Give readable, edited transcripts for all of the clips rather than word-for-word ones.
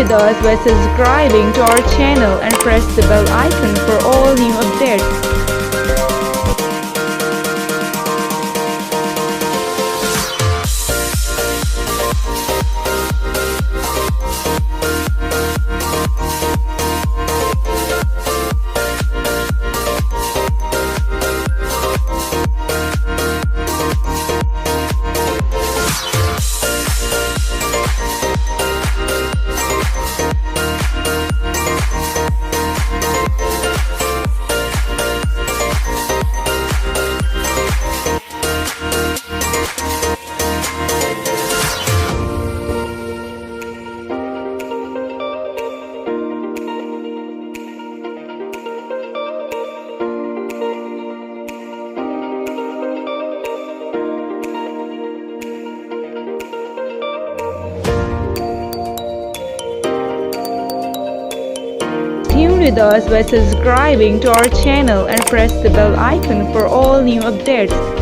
with us by subscribing to our channel and press the bell icon for all new updates. Tune with us by subscribing to our channel and press the bell icon for all new updates.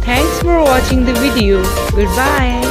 Thanks for watching the video. Goodbye.